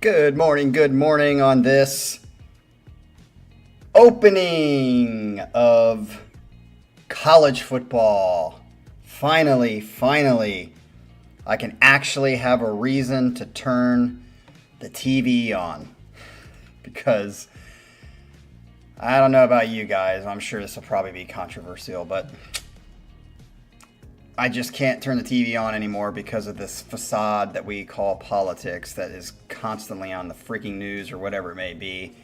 Good morning on this opening of college football. Finally, I can actually have a reason to turn the TV on. Because I don't know about you guys, I'm sure this will probably be controversial, but I just can't turn the TV on anymore because of this facade that we call politics that is constantly on the freaking news or whatever it may be.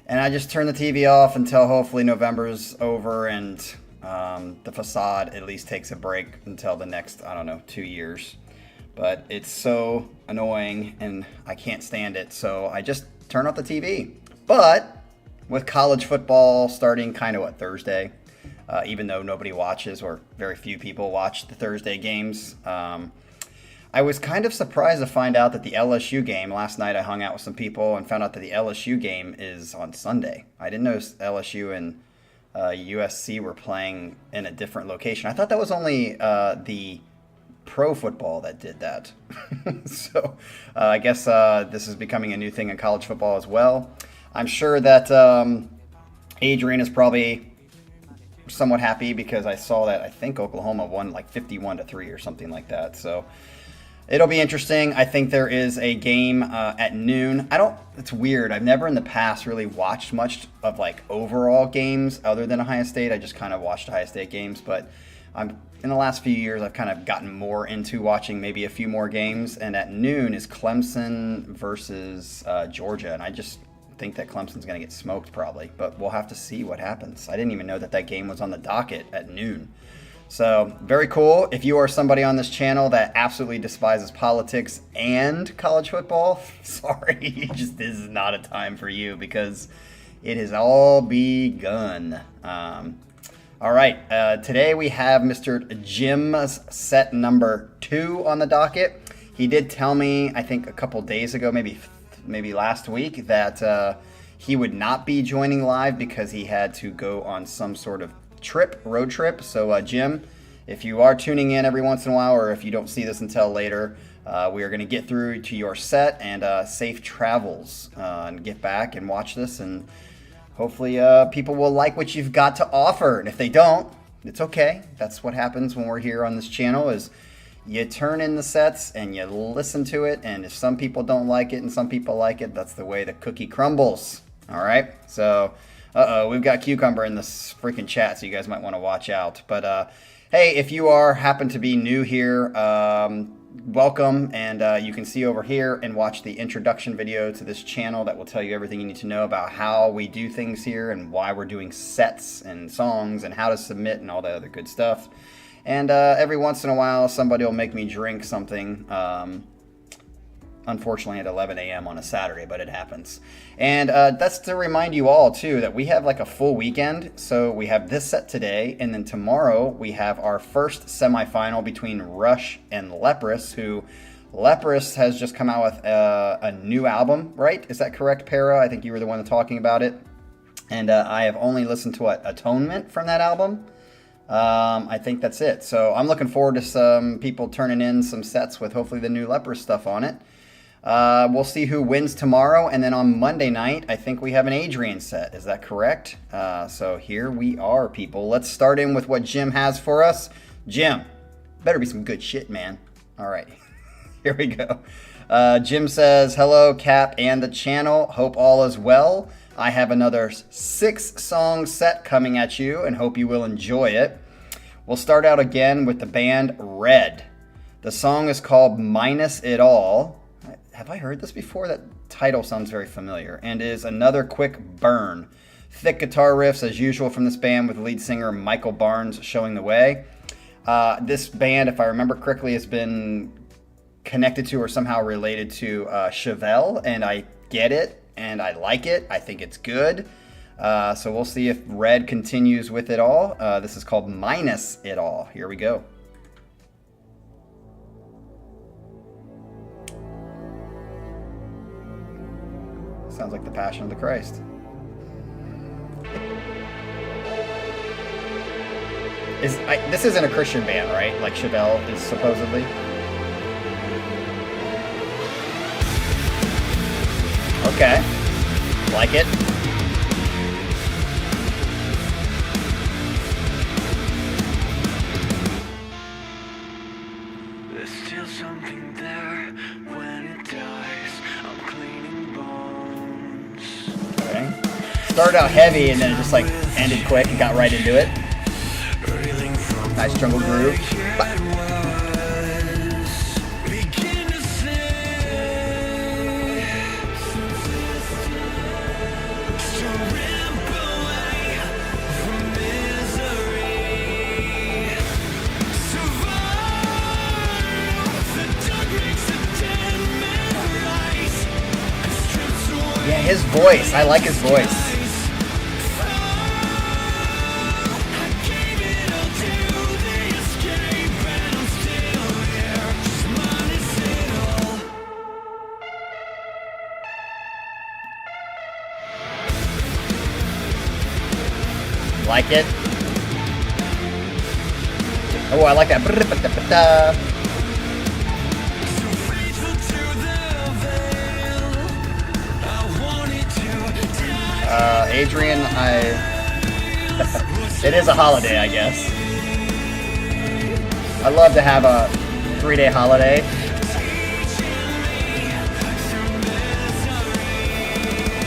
And I just turn the TV off until hopefully November's over and the facade at least takes a break until the next, 2 years. But it's so annoying and I can't stand it, so I just turn off the TV. But with college football starting Thursday, even though nobody watches or very few people watch the Thursday games. I was kind of surprised to find out that the LSU game, last night I hung out with some people and found out that the LSU game is on Sunday. I didn't know LSU and USC were playing in a different location. I thought that was only the pro football that did that. So I guess this is becoming a new thing in college football as well. I'm sure that Adrian is probably somewhat happy because I saw that I think Oklahoma won like 51-3 or something like that. So it'll be interesting. I think there is a game at noon. It's weird. I've never in the past really watched much of like overall games other than Ohio State. I just kind of watched Ohio State games, but in the last few years, I've kind of gotten more into watching maybe a few more games. And at noon is Clemson versus Georgia. And I just think that Clemson's going to get smoked probably, but we'll have to see what happens. I didn't even know that game was on the docket at noon. So very cool. If you are somebody on this channel that absolutely despises politics and college football, sorry, this is not a time for you because it has all begun. All right, today we have Mr. Jim's set number 2 on the docket. He did tell me, I think a couple days ago, maybe last week, that he would not be joining live because he had to go on some sort of road trip. So Jim, if you are tuning in every once in a while, or if you don't see this until later, we are going to get through to your set and safe travels and get back and watch this, and hopefully people will like what you've got to offer. And if they don't, it's okay. That's what happens when we're here on this channel, is you turn in the sets and you listen to it, and if some people don't like it and some people like it, that's the way the cookie crumbles. All right, so we've got Cucumber in this freaking chat, so you guys might want to watch out. But hey, if you happen to be new here, welcome, and you can see over here and watch the introduction video to this channel that will tell you everything you need to know about how we do things here and why we're doing sets and songs and how to submit and all that other good stuff. And every once in a while, somebody will make me drink something, unfortunately at 11 a.m. on a Saturday, but it happens. And that's to remind you all, too, that we have like a full weekend. So we have this set today, and then tomorrow we have our first semifinal between Rush and Leprous, who Leprous has just come out with a new album, right? Is that correct, Para? I think you were the one talking about it. And I have only listened to Atonement from that album. I think that's it. So I'm looking forward to some people turning in some sets with hopefully the new Leprous stuff on it. We'll see who wins tomorrow. And then on Monday night, I think we have an Adrian set. Is that correct? So here we are, people. Let's start in with what Jim has for us. Jim, better be some good shit, man. All right, here we go. Jim says, hello, Cap and the channel. Hope all is well. I have another 6-song set coming at you and hope you will enjoy it. We'll start out again with the band Red. The song is called Minus It All. Have I heard this before? That title sounds very familiar. And is another quick burn. Thick guitar riffs as usual from this band with lead singer Michael Barnes showing the way. This band, if I remember correctly, has been connected to or somehow related to Chevelle, and I get it. And I like it. I think it's good. So we'll see if Red continues with it all. This is called Minus It All. Here we go. Sounds like the Passion of the Christ. This isn't a Christian band, right? Like Chevelle is supposedly. Okay. Like it. There's still something there when it dies. I'm cleaning bones. Okay. Started out heavy and then it just like ended quick and got right into it. Nice jungle groove. Yeah, his voice. I like his voice. Like it. Oh, I like that. Adrian, it is a holiday, I guess. I'd love to have a 3-day holiday.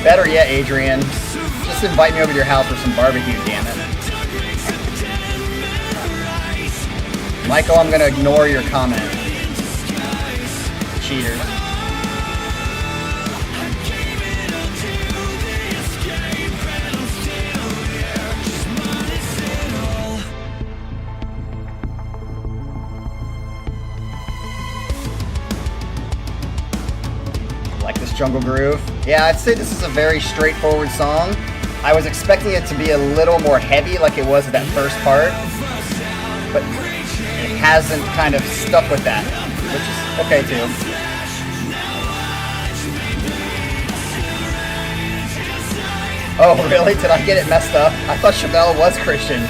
Better yet, Adrian, just invite me over to your house for some barbecue, damn it. Michael, I'm gonna ignore your comment. Cheater. Like this jungle groove. Yeah, I'd say this is a very straightforward song. I was expecting it to be a little more heavy like it was at that first part, but it hasn't kind of stuck with that, which is okay too. Oh really? Did I get it messed up? I thought Chevelle was Christian.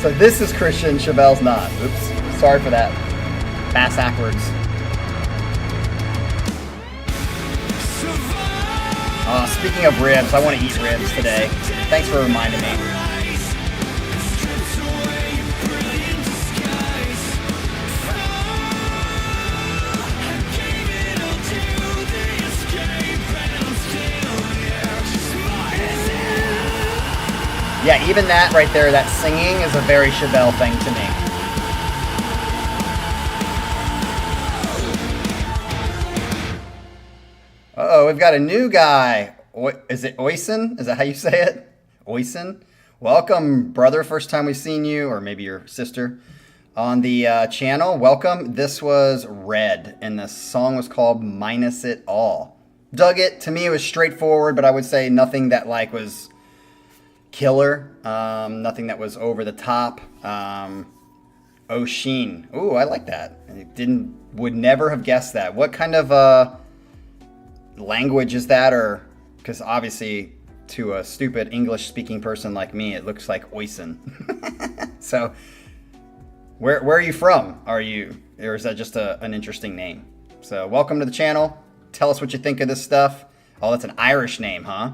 So this is Christian, Chevelle's not. Oops, sorry for that. Bass backwards. Speaking of ribs, I want to eat ribs today. Thanks for reminding me. Yeah, even that right there, that singing is a very Chevelle thing to me. Uh-oh, we've got a new guy. Is it Oysen? Is that how you say it? Oysen? Welcome, brother. First time we've seen you, or maybe your sister, on the channel. Welcome. This was Red, and the song was called Minus It All. Dug it. To me, it was straightforward, but I would say nothing that like was killer. Nothing that was over the top. Oshin. Ooh, I like that. Would never have guessed that. What kind of language is that? Or because obviously to a stupid English speaking person like me, it looks like Oysen. So where are you from? Or is that just an interesting name? So welcome to the channel. Tell us what you think of this stuff. Oh, that's an Irish name, huh?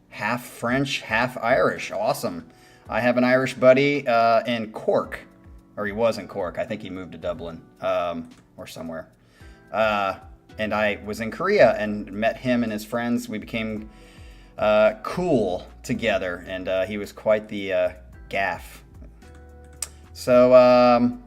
Half French, half Irish. Awesome. I have an Irish buddy in Cork, or he was in Cork. I think he moved to Dublin or somewhere. And I was in Korea and met him and his friends. We became cool together, and he was quite the gaff. So,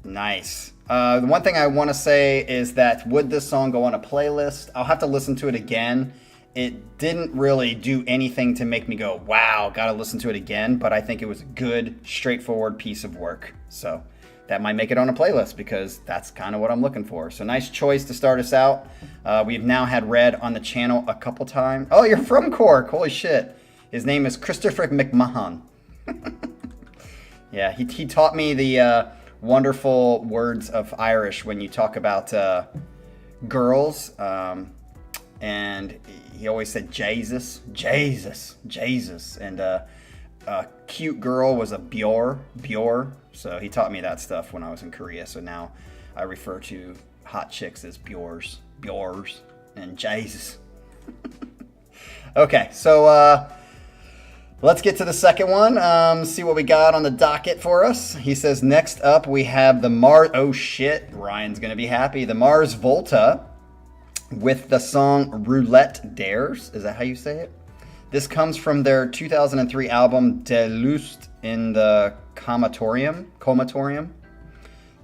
nice. The one thing I want to say is that would this song go on a playlist? I'll have to listen to it again. It didn't really do anything to make me go, wow, gotta listen to it again. But I think it was a good, straightforward piece of work. So that might make it on a playlist because that's kind of what I'm looking for. So nice choice to start us out. We've now had Red on the channel a couple times. Oh, you're from Cork. Holy shit. His name is Christopher McMahon. Yeah, he taught me the wonderful words of Irish when you talk about girls. And he always said Jesus, Jesus, Jesus. And a cute girl was a Bjor. So he taught me that stuff when I was in Korea. So now I refer to hot chicks as Bjors. yours and Jesus. Okay, so let's get to the second one. See what we got on the docket for us. He says, next up we have the Mars... Oh shit, Ryan's going to be happy. The Mars Volta with the song Roulette Dares. Is that how you say it? This comes from their 2003 album De Lust in the Comatorium.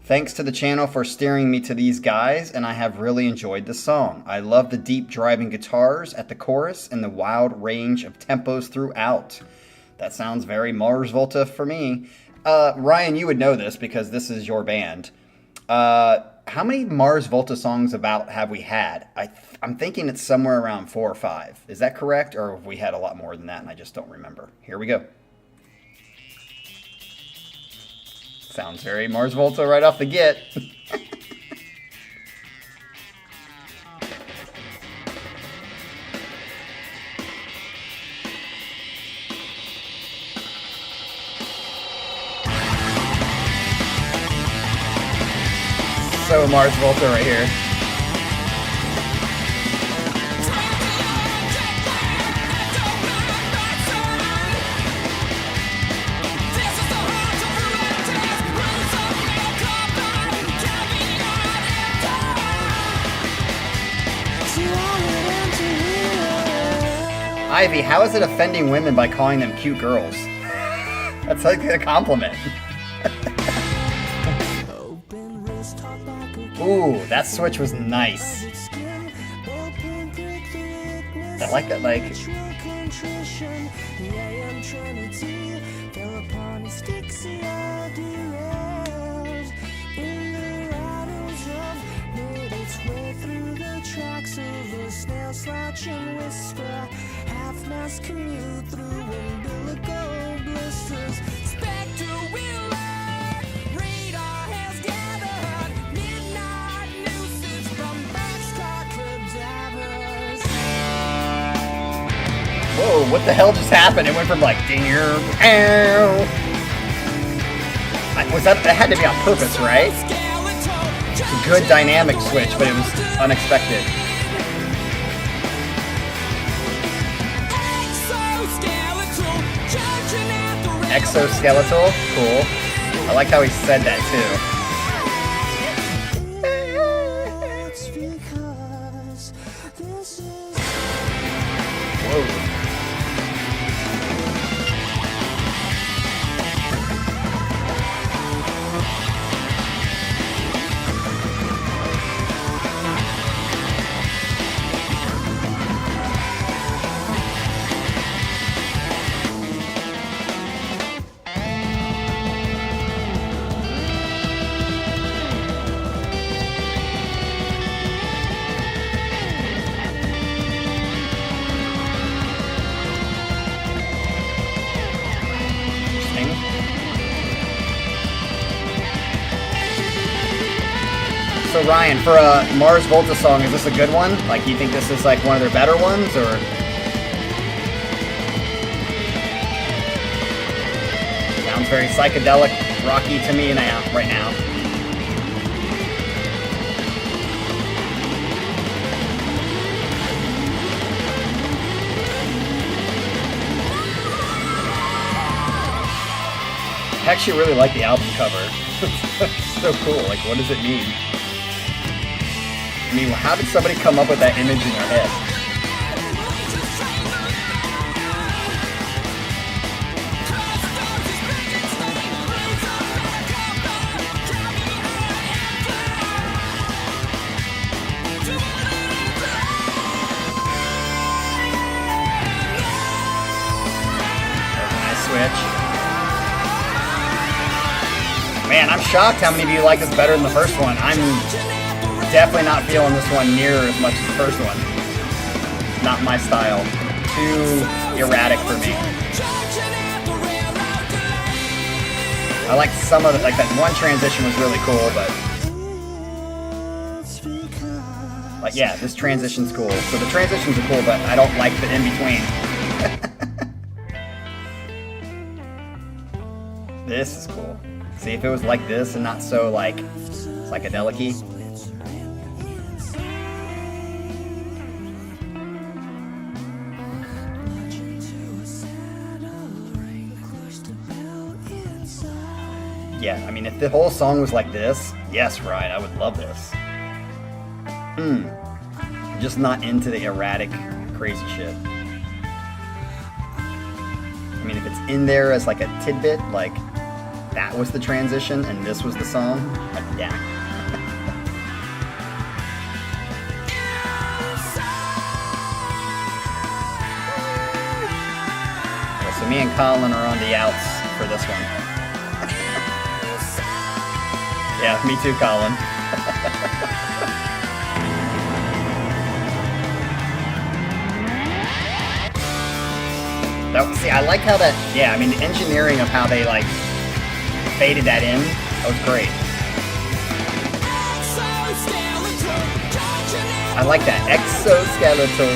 Thanks to the channel for steering me to these guys, and I have really enjoyed the song. I love the deep driving guitars at the chorus and the wild range of tempos throughout. That sounds very Mars Volta for me. Ryan, you would know this because this is your band. How many Mars Volta songs about have we had? I'm thinking it's somewhere around 4 or 5. Is that correct? Or have we had a lot more than that and I just don't remember? Here we go. Sounds very Mars Volta right off the get. So Mars Volta right here. Ivy, how is it offending women by calling them cute girls? That's like a compliment. Ooh, that switch was nice. I like that, like... Whoa, what the hell just happened? It went from like was that had to be on purpose, right? It's a good dynamic switch, but it was unexpected. Exoskeletal? Cool. I like how he said that too. Whoa. So Ryan, for a Mars Volta song, is this a good one? Like, you think this is like one of their better ones, or? Sounds very psychedelic, rocky to me now, right now. I actually really like the album cover. It's so cool. Like, what does it mean? I mean, how did somebody come up with that image in their head? Nice switch. Man, I'm shocked how many of you like this better than the first one. I'm definitely not feeling this one near as much as the first one. Not my style. Too erratic for me. I liked some of it, like that one transition was really cool, but like, yeah, this transition's cool. So the transitions are cool, but I don't like the in-between. This is cool. See, if it was like this and not so like psychedelic-y. Yeah, I mean, if the whole song was like this, yes, right, I would love this. Just not into the erratic, crazy shit. I mean, if it's in there as like a tidbit, like that was the transition and this was the song, I'd be down. Okay, so me and Colin are on the outs for this one. Yeah, me too, Colin. See, I like how that, yeah, I mean, the engineering of how they, like, faded that in, that was great. I like that, exoskeletal.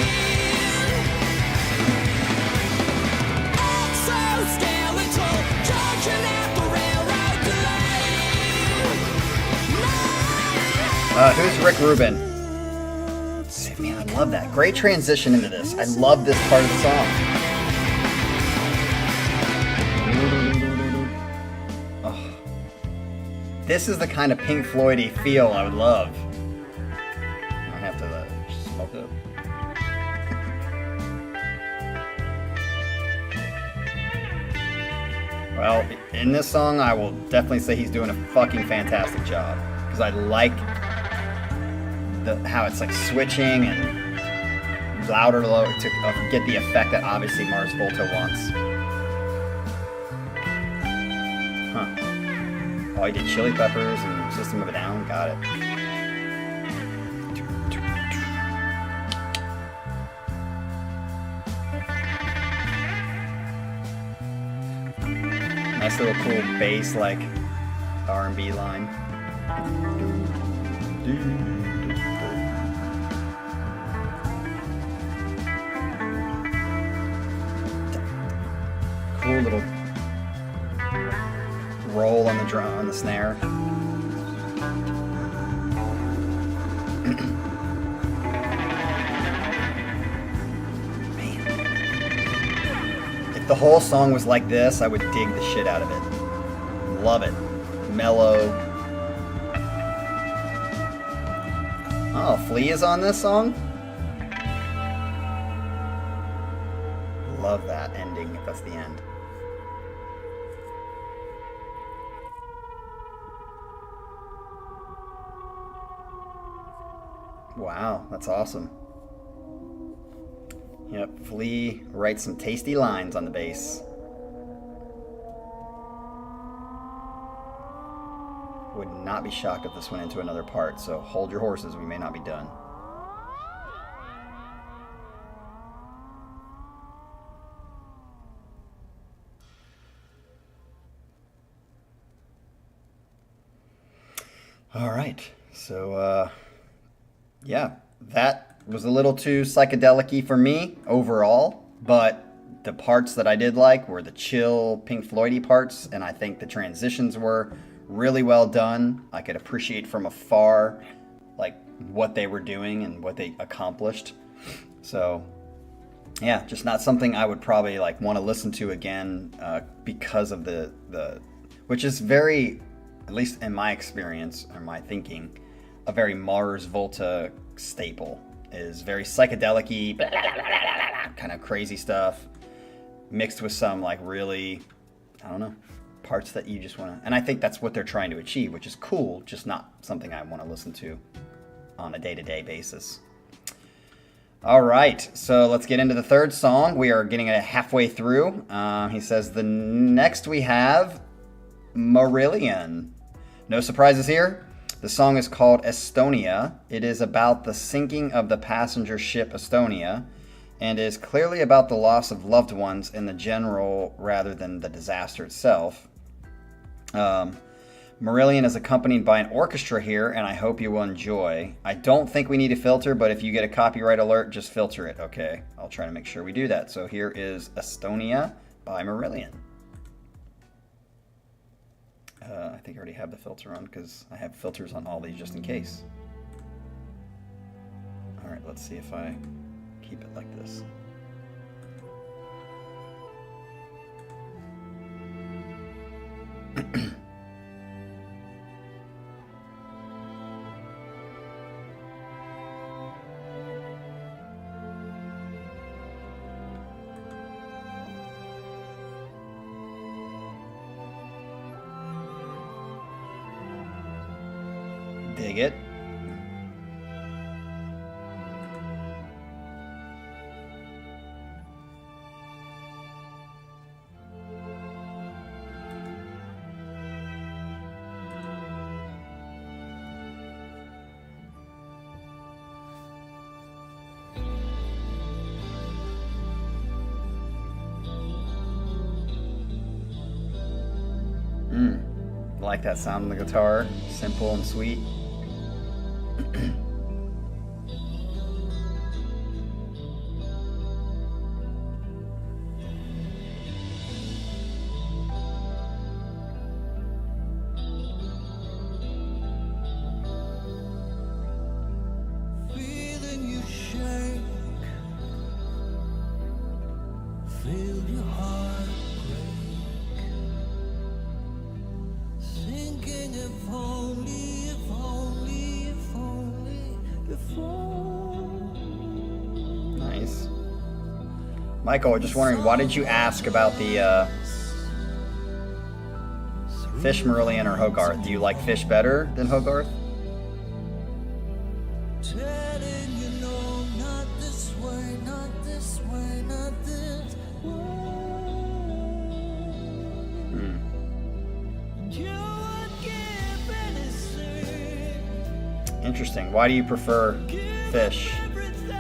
Who's Rick Rubin? Man, I love that. Great transition into this. I love this part of the song. This is the kind of Pink Floyd-y feel I would love. I have to smoke it. Well, in this song, I will definitely say he's doing a fucking fantastic job. Because I like how it's like switching and louder, low to get the effect that obviously Mars Volta wants. Huh. Oh, he did Chili Peppers and System of a Down. Got it. Nice little cool bass, like R&B line. Cool little roll on the drum, on the snare. Man. If the whole song was like this, I would dig the shit out of it. Love it. Mellow. Oh, Flea is on this song? Love that ending, if that's the end. Wow, that's awesome. Yep, Flea writes some tasty lines on the bass. Would not be shocked if this went into another part, so hold your horses, we may not be done. All right, so yeah, that was a little too psychedelic-y for me overall, but the parts that I did like were the chill Pink Floyd-y parts, and I think the transitions were really well done. I could appreciate from afar like what they were doing and what they accomplished. So yeah, just not something I would probably like want to listen to again because of the which is very, at least in my experience or my thinking, a very Mars Volta staple is very psychedelic-y, kind of crazy stuff mixed with some like really, I don't know, parts that you just want to, and I think that's what they're trying to achieve, which is cool, just not something I want to listen to on a day-to-day basis. All right, so let's get into the third song. We are getting halfway through. He says the next we have Marillion. No surprises here. The song is called Estonia. It is about the sinking of the passenger ship Estonia and is clearly about the loss of loved ones in the general rather than the disaster itself. Marillion is accompanied by an orchestra here, and I hope you will enjoy. I don't think we need a filter, but if you get a copyright alert, just filter it, okay? I'll try to make sure we do that. So here is Estonia by Marillion. I think I already have the filter on because I have filters on all these just in case. All right, let's see if I keep it like this. Dig it. I like that sound on the guitar. Simple and sweet. Feeling you shake, feel your heart break, thinking if only, if only, if only, if only. Nice. Michael, just wondering, why did you ask about the Fish, Marillion, or Hogarth? Do you like Fish better than Hogarth? Telling you no, not this way, not this way, not this way. You would give anything, Interesting. Why do you prefer Fish? everything.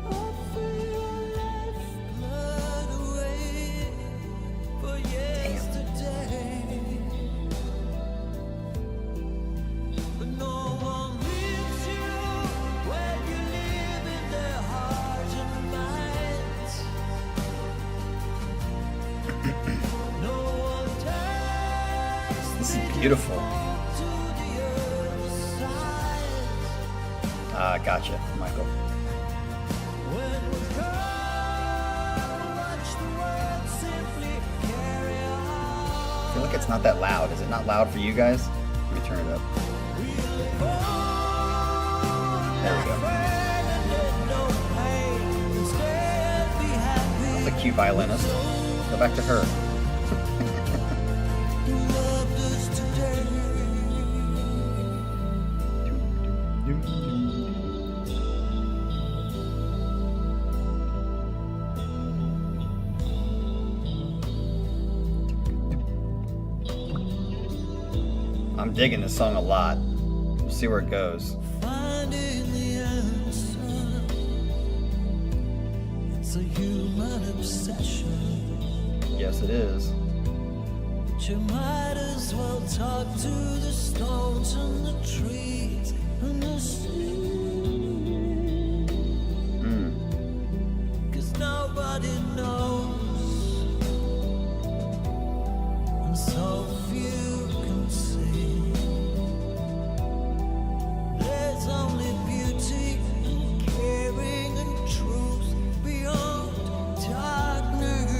I'll feel your lifeblood away for yesterday. But no one leaves you when you live in their hearts and minds. No one turns This is beautiful. to the other side. Gotcha, Michael. When we come, watch the world simply carry I on. feel like it's not that loud. Is it not loud for you guys? Let me turn it up. We live on, There we go. afraid and let no pain. Instead, be happy. That's a cute violinist. Go back to her. You loved us today. I'm digging this song a lot. We'll see where it goes. Finding the answer. It's a human obsession. Yes, it is. But you might as well talk to the stones and the trees and the sea. Mm. 'Cause nobody knows, and so few can see. There's only beauty in caring and truth beyond darkness.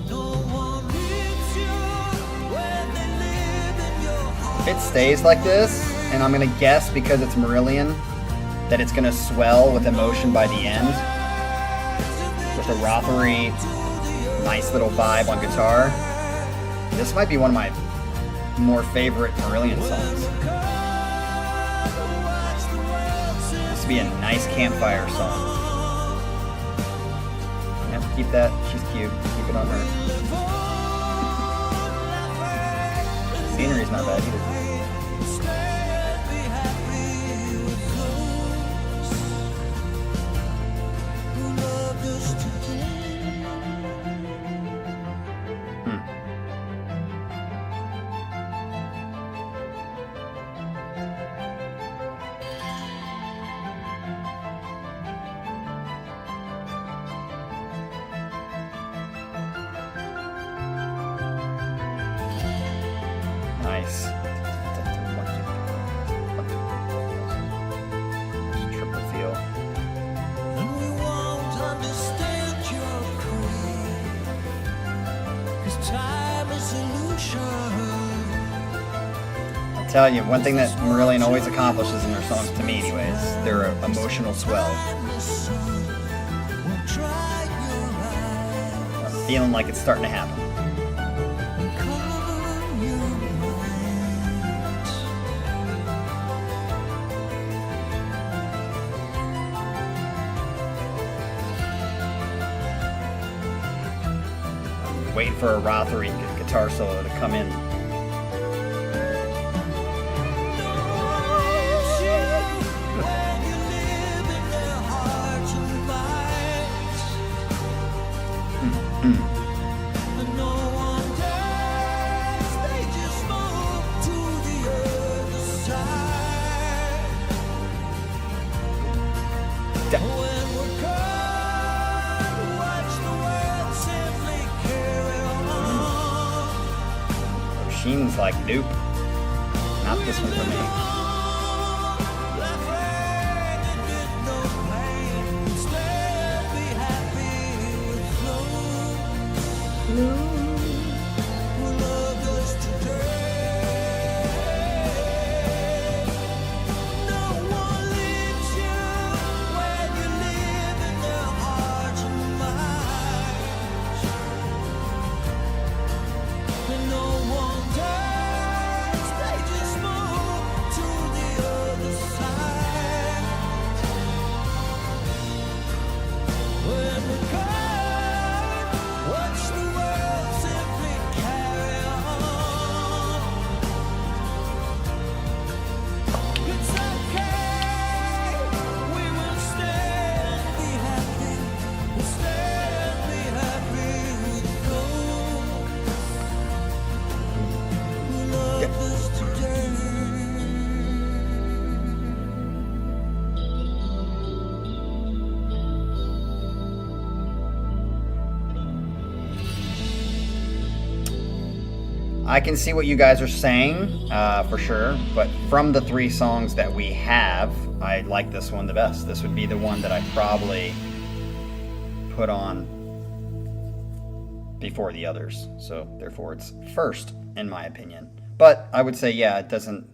No one leaves you when they live in your heart. If it stays like this, and I'm gonna guess because it's Marillion, that it's gonna swell with emotion by the end, with a Rothery, nice little vibe on guitar. This might be one of my more favorite Marillion songs. This would be a nice campfire song. Yep, keep that. She's cute. Keep it on her. Scenery's not bad either. Nice. Triple feel. And we won't understand your creed, 'cause time is illusion. I'll tell you, one thing that Marillion always accomplishes in their songs, to me anyways, they're an emotional swell. And the sun will dry your eyes. I'm feeling like it's starting to happen. Come Waiting for a Rothery guitar solo to come in. Sheen's like, nope, not this one for me. I can see what you guys are saying, for sure, but from the 3 songs that we have, I like this one the best. This would be the one that I probably put on before the others, so therefore it's first, in my opinion. But I would say, yeah, it doesn't,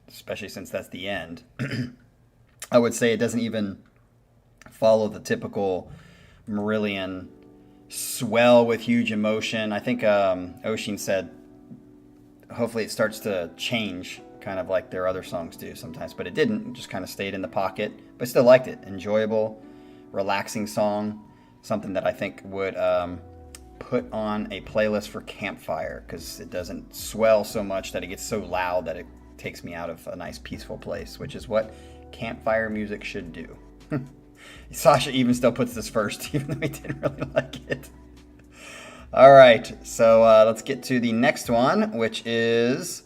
especially since that's the end, I would say it doesn't even follow the typical Marillion swell with huge emotion. I think Oshin said hopefully it starts to change, kind of like their other songs do sometimes, but it didn't. It just kind of stayed in the pocket, but I still liked it. Enjoyable, relaxing song, something that I think would put on a playlist for campfire, because it doesn't swell so much that it gets so loud that it takes me out of a nice peaceful place, which is what campfire music should do. Sasha even still puts this first, even though he didn't really like it. All right, so let's get to the next one, which is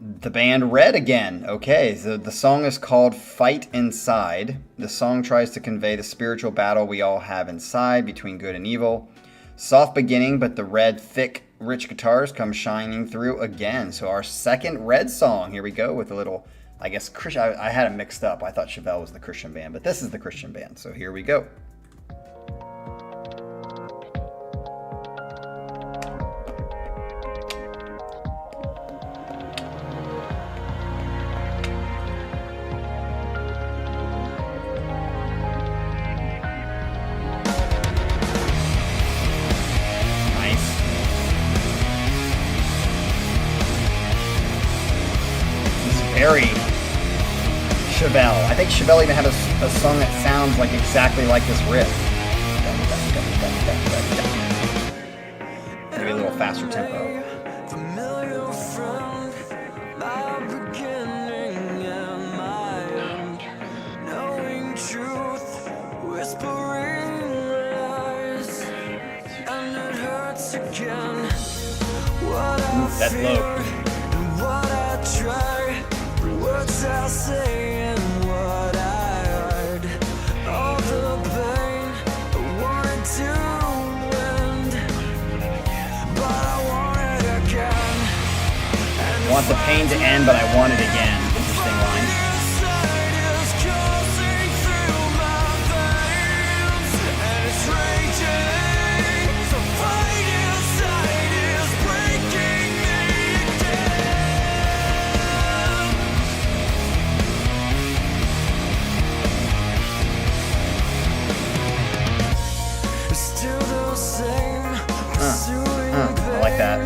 the band Red again. Okay, so the song is called Fight Inside. The song tries to convey the spiritual battle we all have inside between good and evil. Soft beginning, but the Red, thick, rich guitars come shining through again. So our second Red song. Here we go with a little... I guess Christian. I had it mixed up. I thought Chevelle was the Christian band, but this is the Christian band. So here we go. Nice. This is very Chevelle. I think Chevelle even had a song that sounds like exactly like this riff. Maybe a little faster tempo. Familiar friend, my beginning and my end. Knowing truth, whispering lies, and it hurts again. What I That's fear low. and what I try, words I say. I want the pain to end, but I want it again. Interesting line. I like that.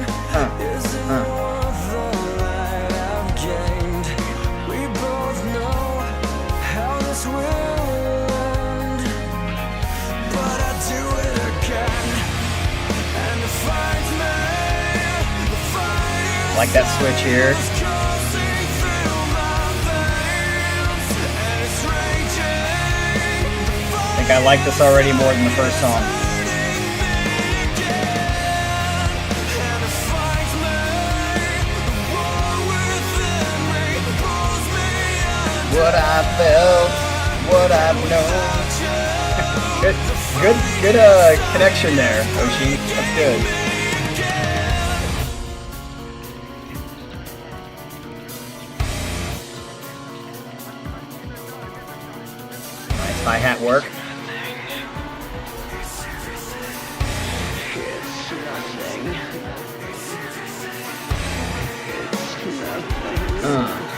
Like that switch here. I think I like this already more than the first song. What I felt, what I've known. good connection there, Oshi. That's good. Nice hi-hat work.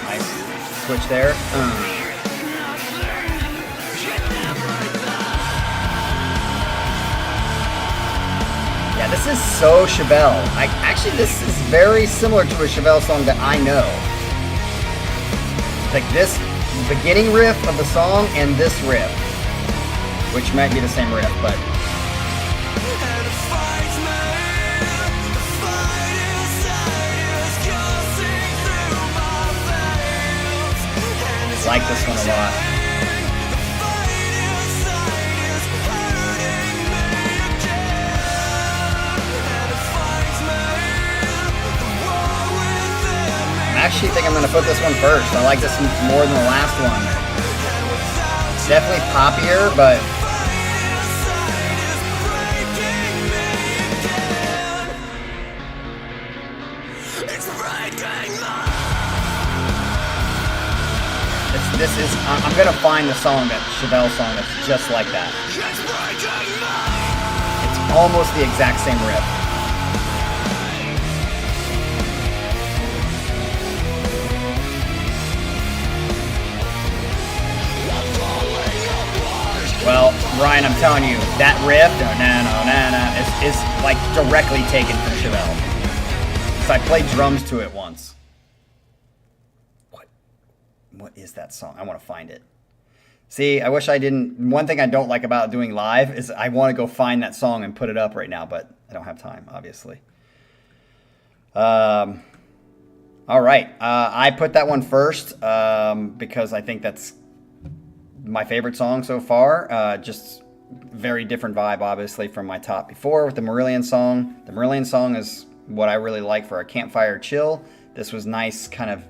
Nice switch there. Yeah, this is so Chevelle. Actually, this is very similar to a Chevelle song that I know. Like this beginning riff of the song and this riff, which might be the same riff, but I like this one a lot. I actually think I'm going to put this one first. I like this more than the last one. Definitely poppier, but this is, I'm going to find the song, that Chevelle song that's just like that. It's almost the exact same riff. Well, Ryan, I'm telling you, that riff, is like directly taken from Chevelle. So I played drums to it once. What is that song? I want to find it. See, I wish I didn't. One thing I don't like about doing live is I want to go find that song and put it up right now, but I don't have time, obviously. All right. I put that one first because I think that's my favorite song so far. Just very different vibe, obviously, from my top before with the Marillion song. The Marillion song is what I really like for a campfire chill. This was nice, kind of,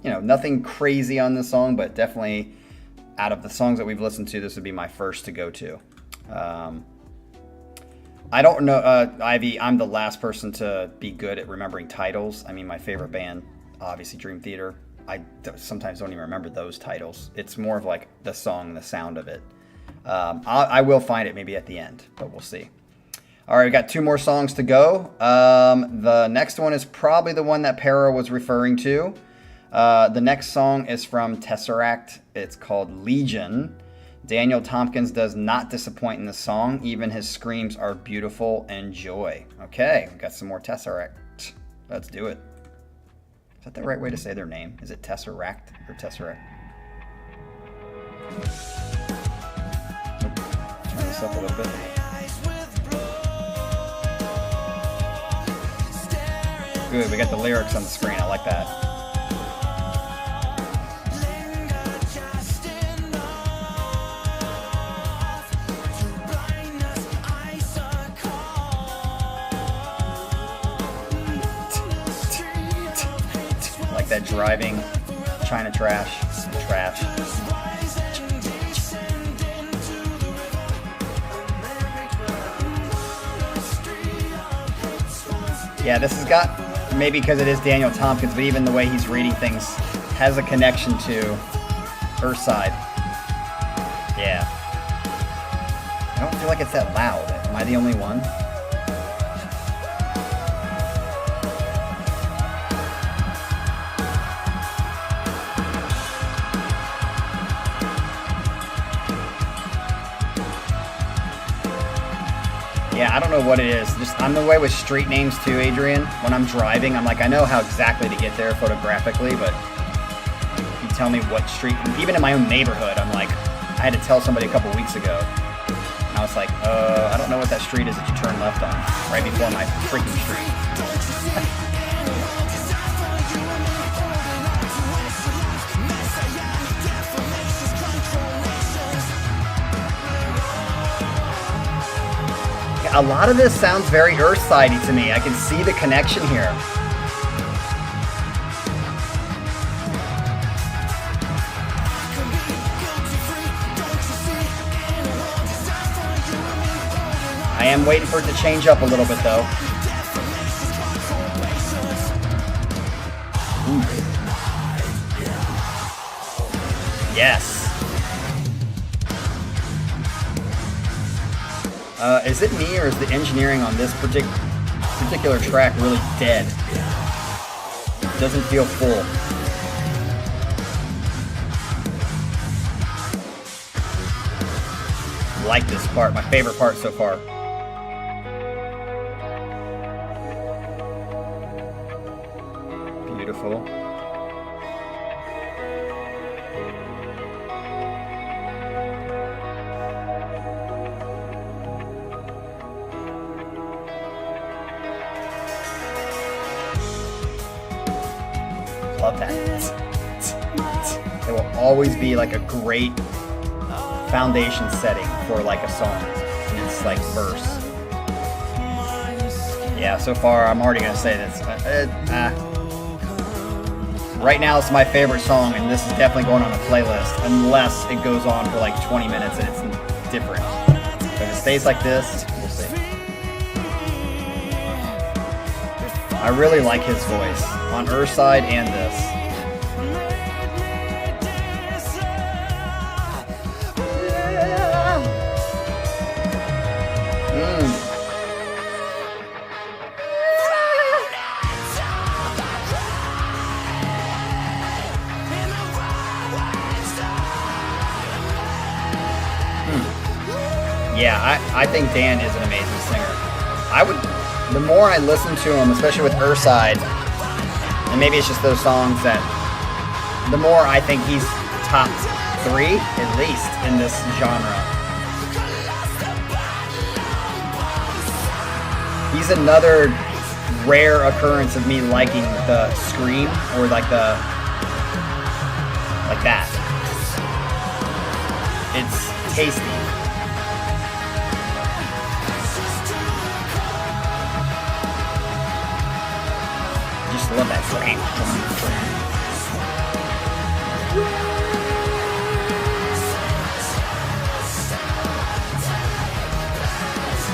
you know, nothing crazy on this song, but definitely out of the songs that we've listened to, this would be my first to go to. I don't know, Ivy, I'm the last person to be good at remembering titles. I mean, my favorite band, obviously Dream Theater. I sometimes don't even remember those titles. It's more of like the song, the sound of it. I will find it maybe at the end, but we'll see. All right, we got 2 more songs to go. The next one is probably the one that Para was referring to. The next song is from Tesseract. It's called Legion. Daniel Tompkins does not disappoint in the song. Even his screams are beautiful. Enjoy. Okay, we got some more Tesseract. Let's do it. Is that the right way to say their name? Is it Tesseract or Tesseract? Turn this up a little bit. Good, we got the lyrics on the screen. I like that. Like that driving China trash. Yeah, this has got, maybe because it is Daniel Tompkins, but even the way he's reading things has a connection to Earthside. Yeah. I don't feel like it's that loud. Am I the only one? Yeah, I don't know what it is. Just I'm the way with street names too, Adrian. When I'm driving, I'm like, I know how exactly to get there photographically, but if you tell me what street, even in my own neighborhood, I'm like, I had to tell somebody a couple weeks ago. And I was like, I don't know what that street is that you turn left on, right before my freaking street. a lot of this sounds very Earthsidey to me. I can see the connection here. I am waiting for it to change up a little bit though. Ooh. Yes. Is it me or is the engineering on this particular track really dead? It doesn't feel full. I like this part, my favorite part so far. Beautiful. Love that. It will always be like a great foundation setting for like a song and it's like verse. Yeah, so far I'm already gonna say this. Right now it's my favorite song and this is definitely going on a playlist unless it goes on for like 20 minutes and it's different. If it stays like this, we'll see. I really like his voice on Earthside and this. Yeah, I think Dan is an amazing singer. The more I listen to him, especially with Earthside, and maybe it's just those songs that, the more I think he's top 3, at least, in this genre. He's another rare occurrence of me liking the scream, or like that. It's tasty. Just love that frame.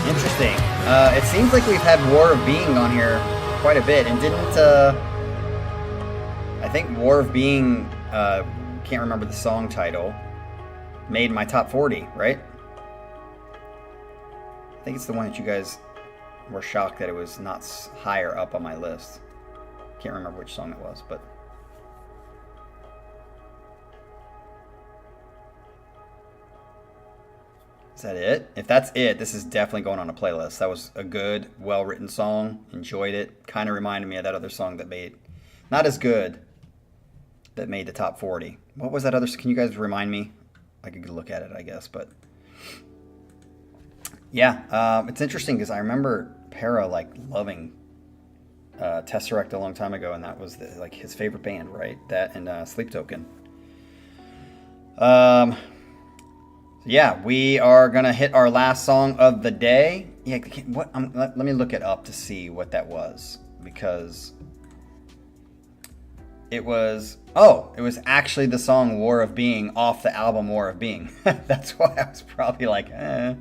Interesting. It seems like we've had War of Being on here quite a bit, and didn't I think War of Being, can't remember the song title, made my top 40, right? I think it's the one that you guys were shocked that it was not higher up on my list. Can't remember which song it was, but is that it? If that's it, this is definitely going on a playlist. That was a good, well-written song. Enjoyed it. Kind of reminded me of that other song that made, not as good, that made the top 40. What was that other? Can you guys remind me? I could look at it, I guess, but yeah, it's interesting because I remember Para like loving Tesseract a long time ago, and that was like his favorite band, right? That and Sleep Token. Yeah, we are gonna hit our last song of the day. Yeah, let me look it up to see what that was, because it was actually the song War of Being off the album War of Being. That's why I was probably like, eh.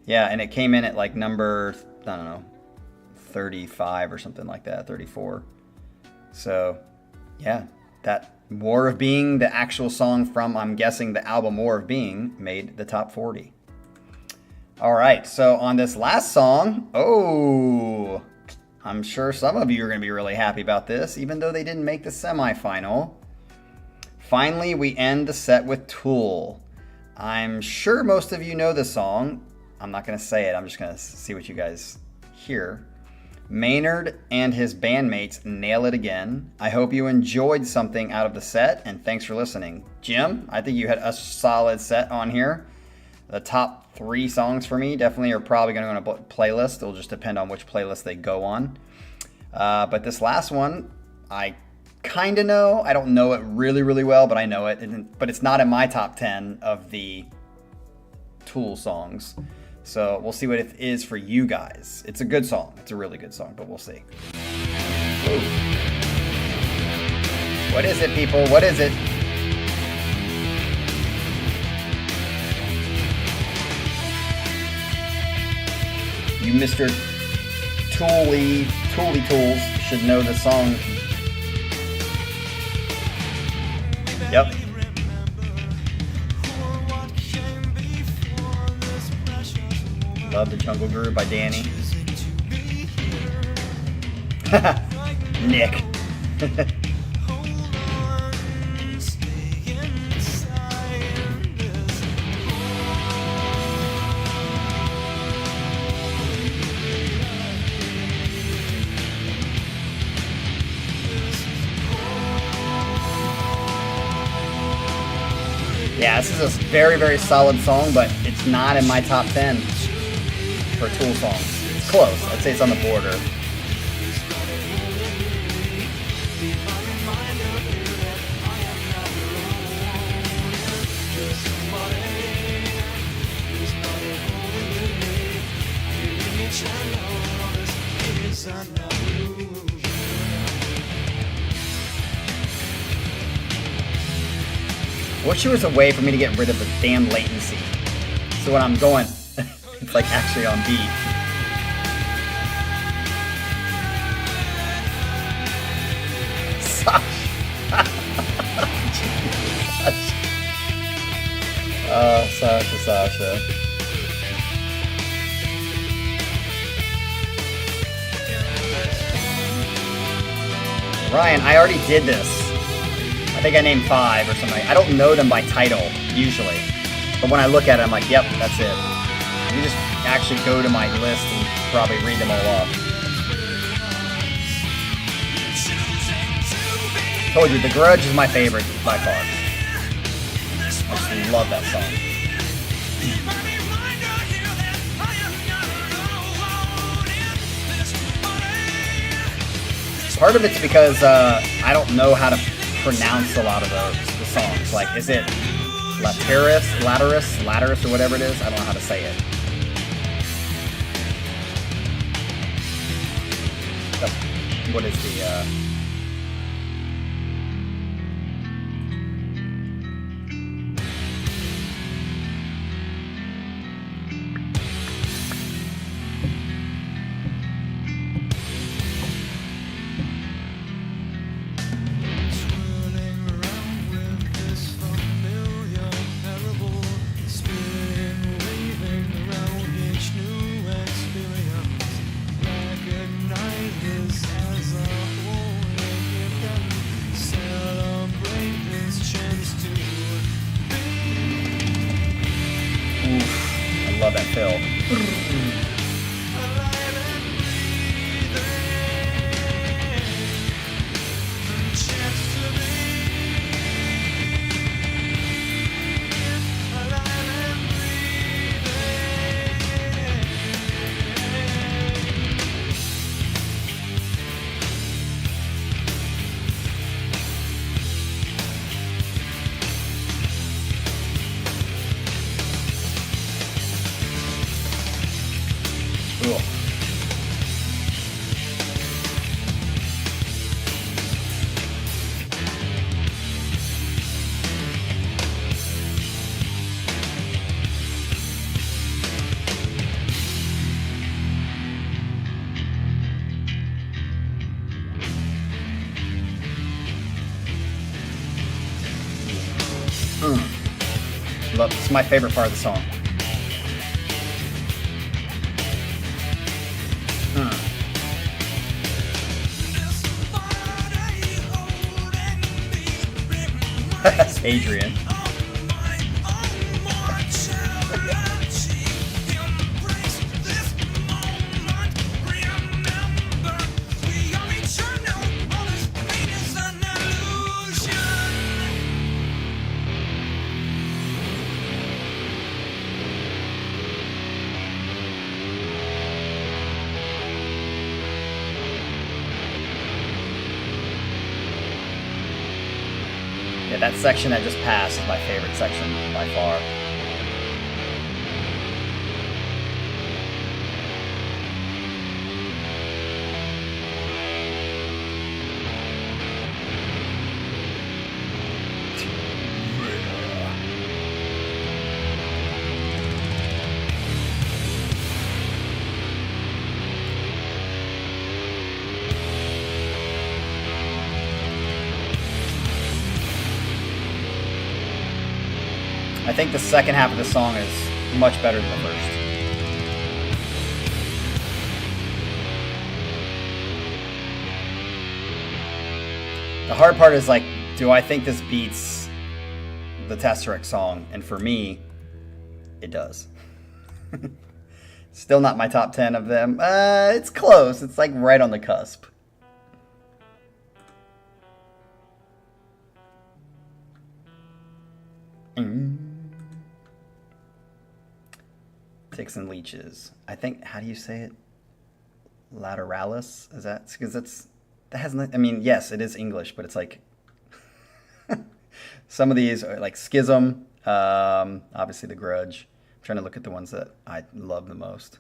Yeah, and it came in at like number, I don't know, 35 or something like that, 34. So, yeah, that War of Being, the actual song from, I'm guessing, the album War of Being, made the top 40. All right, so on this last song, I'm sure some of you are going to be really happy about this, even though they didn't make the semifinal. Finally, we end the set with Tool. I'm sure most of you know this song. I'm not going to say it. I'm just going to see what you guys hear. Maynard and his bandmates nail it again. I hope you enjoyed something out of the set, and thanks for listening. Jim, I think you had a solid set on here. The top 3 songs for me definitely are probably going to go on a playlist. It'll just depend on which playlist they go on. But this last one, I kind of know. I don't know it really, really well, but I know it. But it's not in my top 10 of the Tool songs. So we'll see what it is for you guys. It's a good song. It's a really good song, but we'll see. Ooh. What is it, people? What is it? You Mr. Tooly Tools should know the song. Yep. Love the Jungle Groove by Danny. Nick. Yeah, this is a very, very solid song, but it's not in my top 10 for Tool songs. It's close. I'd say it's on the border. I wish there was a way for me to get rid of the damn latency. So when I'm going, it's like actually on beat. Sasha. Ryan, I already did this. I think I named 5 or something. I don't know them by title, usually. But when I look at it, I'm like, yep, that's it. You just actually go to my list and probably read them all off. Told you, The Grudge is my favorite by far. I just love that song. Part of it's because I don't know how to pronounce a lot of the songs. Like, is it Lateralus, or whatever it is? I don't know how to say it. What is the love that fill. Cool. Love, it's my favorite part of the song. Adrian. Yeah, that section that just passed is my favorite section by far. I think the second half of the song is much better than the first. The hard part is like, do I think this beats the Tesseract song? And for me, it does. Still not my top 10 of them. It's close. It's like right on the cusp. Ticks and leeches. I think, how do you say it? Lateralus? Is that, because that has, I mean, yes, it is English, but it's like, some of these are like Schism, obviously The Grudge. I'm trying to look at the ones that I love the most.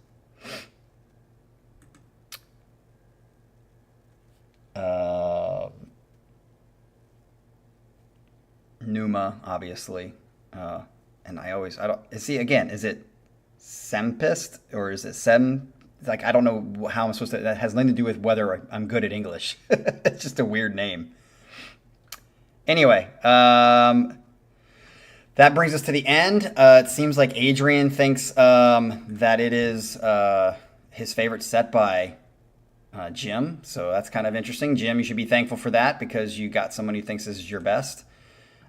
Numa, obviously. And I don't, see, again, is it Sempist or is it Sem? Like, I don't know how I'm supposed to, that has nothing to do with whether I'm good at English. It's just a weird name. Anyway, that brings us to the end. It seems like Adrian thinks that it is his favorite set by Jim. So that's kind of interesting. Jim, you should be thankful for that because you got someone who thinks this is your best.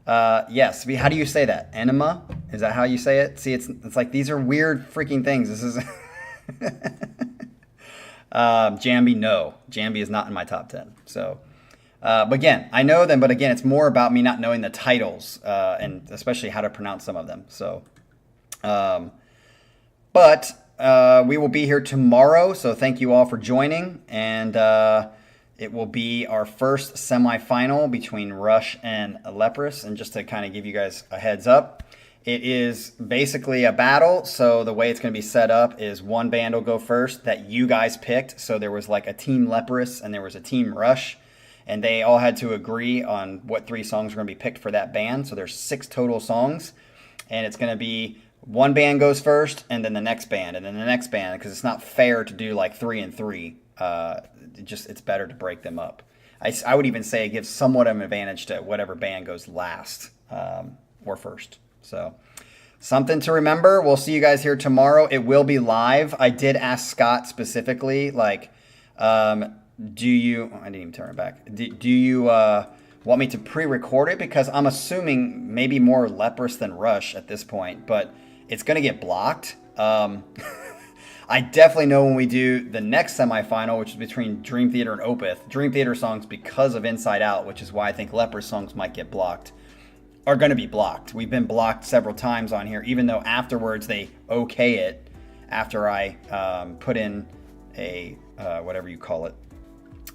Yes. How do you say that? Enema? Is that how you say it? See, it's like these are weird freaking things. This is Jambi. No, Jambi is not in my top 10. So, but again, I know them, but again, it's more about me not knowing the titles, and especially how to pronounce some of them. So, but we will be here tomorrow. So thank you all for joining. And, it will be our first semifinal between Rush and Leprous. And just to kind of give you guys a heads up, it is basically a battle. So the way it's going to be set up is one band will go first that you guys picked. So there was like a team Leprous and there was a team Rush. And they all had to agree on what 3 songs were going to be picked for that band. So there's 6 total songs. And it's going to be one band goes first and then the next band and then the next band. Because it's not fair to do like 3 and 3. It's better to break them up. I would even say it gives somewhat of an advantage to whatever band goes last or first. So something to remember. We'll see you guys here tomorrow. It will be live. I did ask Scott specifically, like, do you, I didn't even turn it back. Do you want me to pre-record it? Because I'm assuming maybe more Leprous than Rush at this point, but it's going to get blocked. I definitely know when we do the next semifinal, which is between Dream Theater and Opeth, Dream Theater songs, because of Inside Out, which is why I think Leprous songs might get blocked, are going to be blocked. We've been blocked several times on here, even though afterwards they okay it after I put in a, whatever you call it.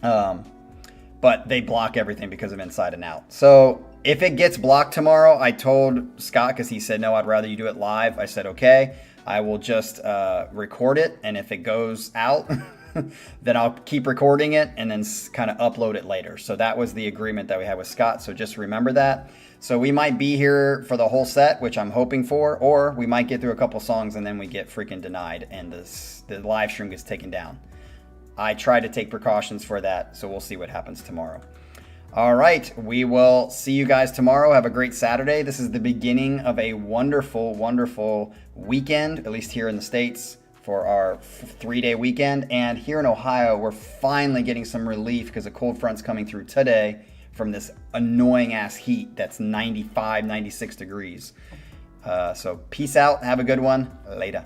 But they block everything because of Inside and Out. So if it gets blocked tomorrow, I told Scott, because he said, no, I'd rather you do it live. I said, okay. I will just record it, and if it goes out, then I'll keep recording it and then kind of upload it later. So that was the agreement that we had with Scott, so just remember that. So we might be here for the whole set, which I'm hoping for, or we might get through a couple songs and then we get freaking denied and the live stream gets taken down. I try to take precautions for that, so we'll see what happens tomorrow. All right, we will see you guys tomorrow. Have a great Saturday. This is the beginning of a wonderful, wonderful weekend, at least here in the States, for our 3-day weekend. And here in Ohio, we're finally getting some relief because a cold front's coming through today from this annoying ass heat that's 95, 96 degrees. So peace out. Have a good one. Later.